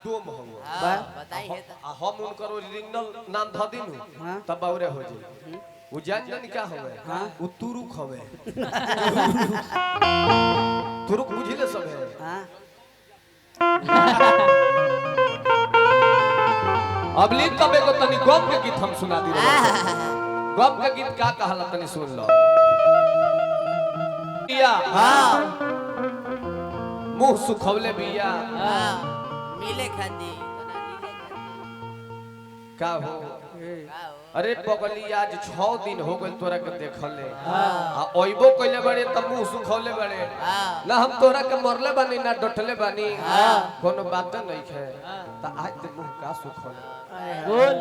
दो महंगो बताइए हम उनकर ओरिजिनल नाम ध दिनु तब बाउरे हो जाई वो जान क्या हवे वो तुरुक हवे तुरुक बुझिले सब है हां अब ली तब एगो तनी गम के गीत हम सुना दी गम के गीत का कहला तनी सुन लो बिया हां मुंह सुखवले बिया हां मिले खाती का हो अरे पगली आज 6 दिन हो गए तोरा के देखले आ ओइबो कइले बड़े त मुंह सुखवले बड़े ना हम तोरा के मरले बानी ना डटले बानी कोनो बात नहीं है त आज ते मुंह का सुखवले बोल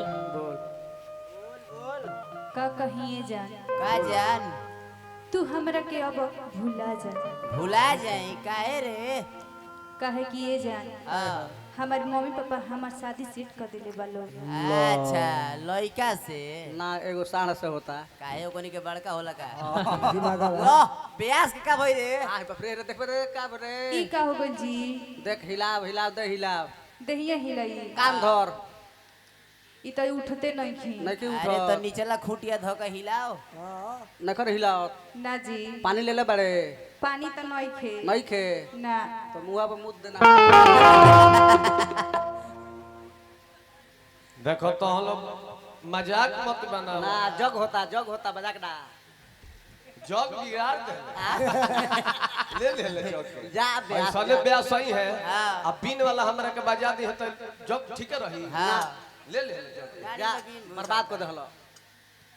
का कहिए जान का जान तू हमरा के अब भुला जा भुला जाए काहे रे कहे कि ये जान हां हमारे मम्मी पापा हमार शादी सेट कर दिले बा लोग अच्छा लड़का से ना एगो साढ़ से होता काहे ओकनी के बड़का होला का दिमाग लो प्यास के का भई रे आ बफरे रे देख रे का बरे ई का हो गइल जी देख हिलाव हिलाव दे हिलाव देहिया हिलाई कान धर ई त उठते नहीं खी नहीं कि अरे तो उठ नीचला खूटिया धो के हिलाओ नखर हिलाव ना जी पानी ले ले बड़े पानी त नहीं खे नहीं खे ना तो मुंह पे मुद देना देखो तो हम लोग मजाक मत बनाओ ना जग होता मजाक ना जग बिगाड़ दे ले जग के जा ब्याह ऐसा ले ब्याह सही है हाँ। अब बीन वाला हमरा के बजा दी है तो जग ठीक रही हां ले जग जा बर्बाद कर देहलो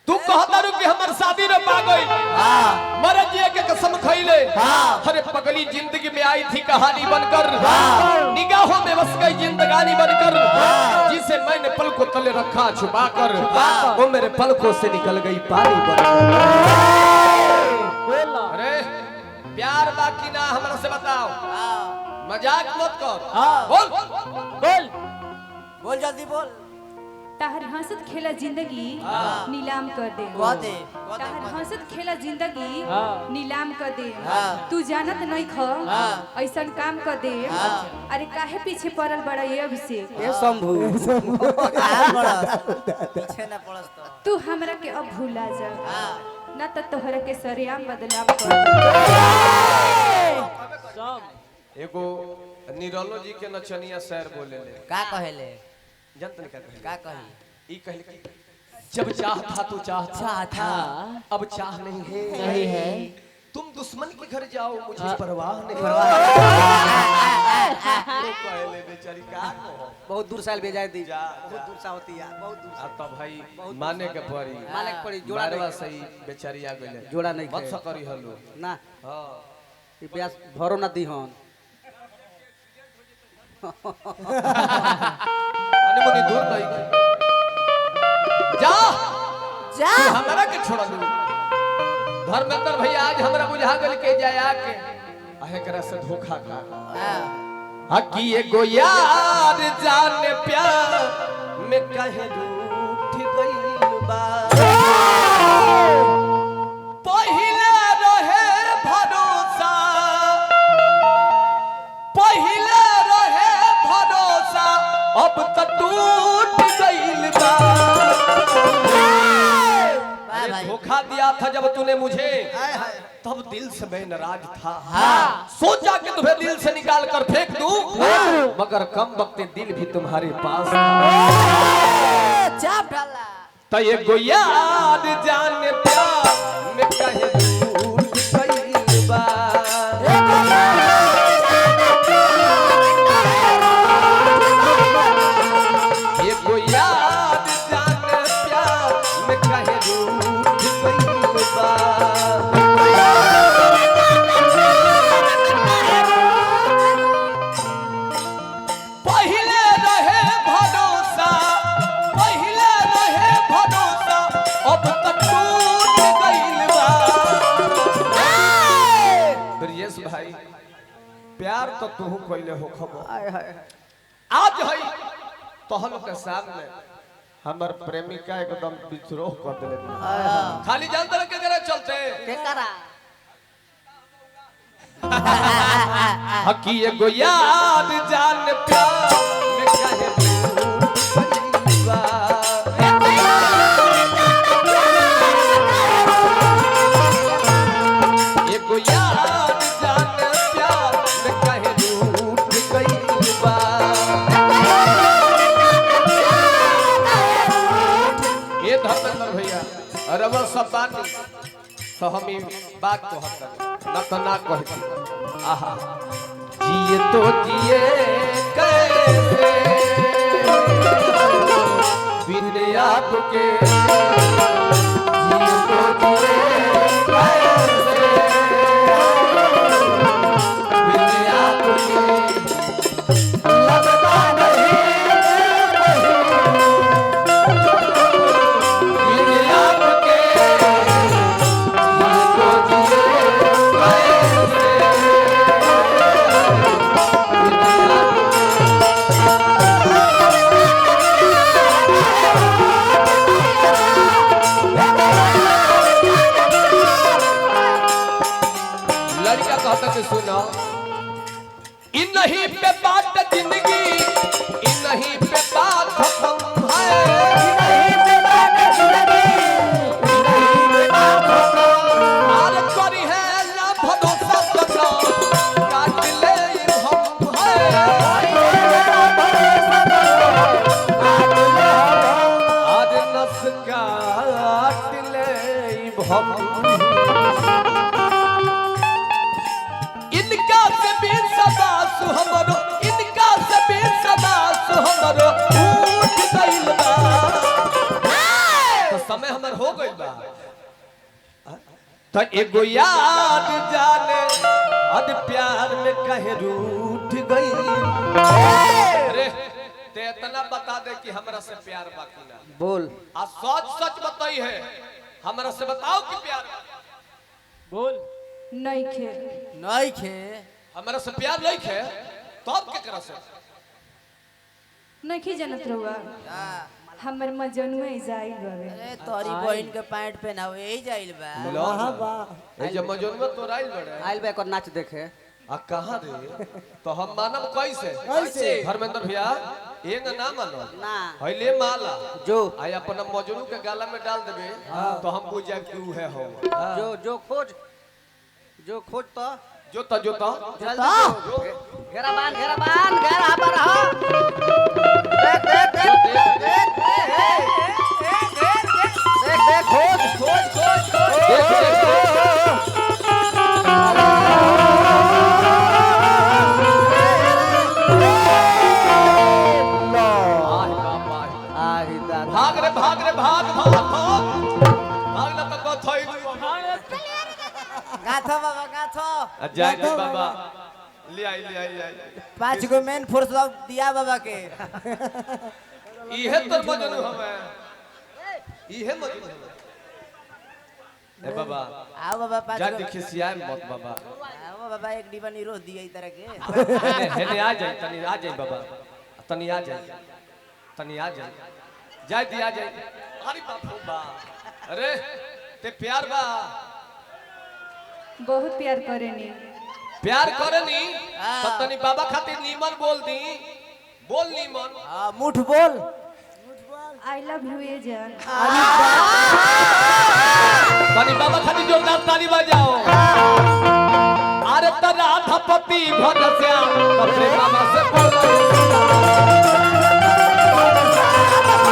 तू कहता रू कि हमर शादी रे पा गई हां मरे जी के कसम खइले हाँ। अरे पगली जिंदगी में आई थी कहानी बनकर निगाहों में बस गई जिंदगानी बनकर जिसे मैंने पलकों तले रखा छुपाकर वो मेरे पलकों से निकल गई पानी बनकर अरे प्यार बाकी ना हमरा से बताओ मजाक मत कर बोल बोल जल्दी बोल ताहर हंसत खेला जिंदगी नीलाम कर दे कहते ताहर हंसत खेला जिंदगी नीलाम कर दे हाँ। तू जानत नहीं ख हाँ। ऐसा काम कर दे हाँ। अरे काहे पीछे पड़ल बड़ा ये अभिषेक ए शंभू पीछे ना पड़स तो तू हमरा के अब भूला जा हां ना तो तोहरा के सरेआम बदलाव कर एगो निरलो जी के नचनिया शहर बोले ले का कहेले जनतन का कहे का कही ई कहले कि जब चाह था तो चाह था अब चाह नहीं है तुम दुश्मन के घर जाओ मुझे परवाह नहीं तो कहले बेचारी का कहो बहुत दूर साल भेजा दी जा, बहुत जा। दूर सा होती है बहुत दूर आ तो भाई माने के पड़ी माने के पड़ी, जोड़ा मारवा नहीं। सही बेचारी आ गइले जोड़ा नहीं मत खे। सकरी हलो ना हां ई ब्यास भरो ना दीहन अने मुनी दूर नहीं जा जा तू हमरा के छोड़ दू धर्मेंद्र भैया आज हमरा बुझा गेल के जाया के आहे करा से धोखा खा हकी एगो यार जाने प्यार में कहे रूठ गइल बा पहिले रहे भरोसा अब त टूट गइल बा अरे धोखा दिया था जब तूने मुझे तब दिल से मैं नाराज था सोचा कि तुम्हें दिल से निकाल कर फेंक दूं मगर कम वक्त दिल भी तुम्हारे पास था चाप डाला तो ये याद जाने प्यार में कहे टूट गइल बा ये याद जाने प्यार में कहे टूट गइल बा पहिले रहे भरोसा अब तक टूट गइल बा ब्रिजेश भाई प्यार तो तू कइले हो खबर आज है तोहन के सामने हमर प्रेमिका एकदम विद्रोह कर देले खाली जानते रह के जरा चलते के करा हकी एगो याद जान प्यार में रवा सब बानी तो हम ई बात को हक न तो ना कहती आहा जिए तो जिए कैसे बिन आपके जिए तो जिए कैसे बिन आपके लगता नहीं सुनो इन नहीं पे बात जिंदगी इन नहीं पे बात खत्म है इन नहीं पे बात जिंदगी इन नहीं पे बात खत्म आर करी है ला भरोसा सदा काट ले हम है आज नस काट ले हम इनका से भी सबासु हमरो इनका से भी सबासु हमरो उठ गइल बा तो समय हमर हो गइल बा तो एगो याद जाने अद प्यार में कहे रूठ गइल अरे ते इतना बता दे कि हमरा से प्यार बाकी ना बोल आ सच सच बताई है हमरा से बताओ कि प्यार बोल नहीं खे नहीं खे हमरा से प्यार नहीं है तब के करा से नहीं जानत रहुआ हमर मजनुए जाइल बावे अरे तोरी बहन के पैंट पहनाओ यही जाइल बा लो ए जे मजन में तो राइल बड़े आइल बे नाच देखे आ कहां रे तो हम मानब कैसे धर्मेंद्र भैया एंग ना मानो ना पहले माला जो आई अपन मजनू के गाला में डाल देबे तो हम बुझ जाए कि ऊ है हो जो खोज तो जोता जोता जल्दी घेरा बांध घेरा पर रहो देख खोज भाग रे भाग ना तो थई गाथो बाबा गाथो जय जय बाबा ले आई 5 गो मेन फोर्स दिया बाबा के इहे तो मजनू हमें इहे मजनू ए बाबा आओ बाबा 5 जा गो देखिए सियार मत बाबा आओ बाबा एक डिब्बा निरोध दिया इस तरह के हेने आ जाए तनी आ जाए बाबा तनी आ जाए जाए दिया जाए अरे बाप रे बा अरे ते प्यार बा बहुत प्यार करेनी तो तनी बाबा खातिर नीमन बोल नीमन मुठ बोल आई लव यू ए जान तनी बाबा खातिर जोरदार ताली बजाओ अरे त राधापति घन श्याम अपने बाबा से बोल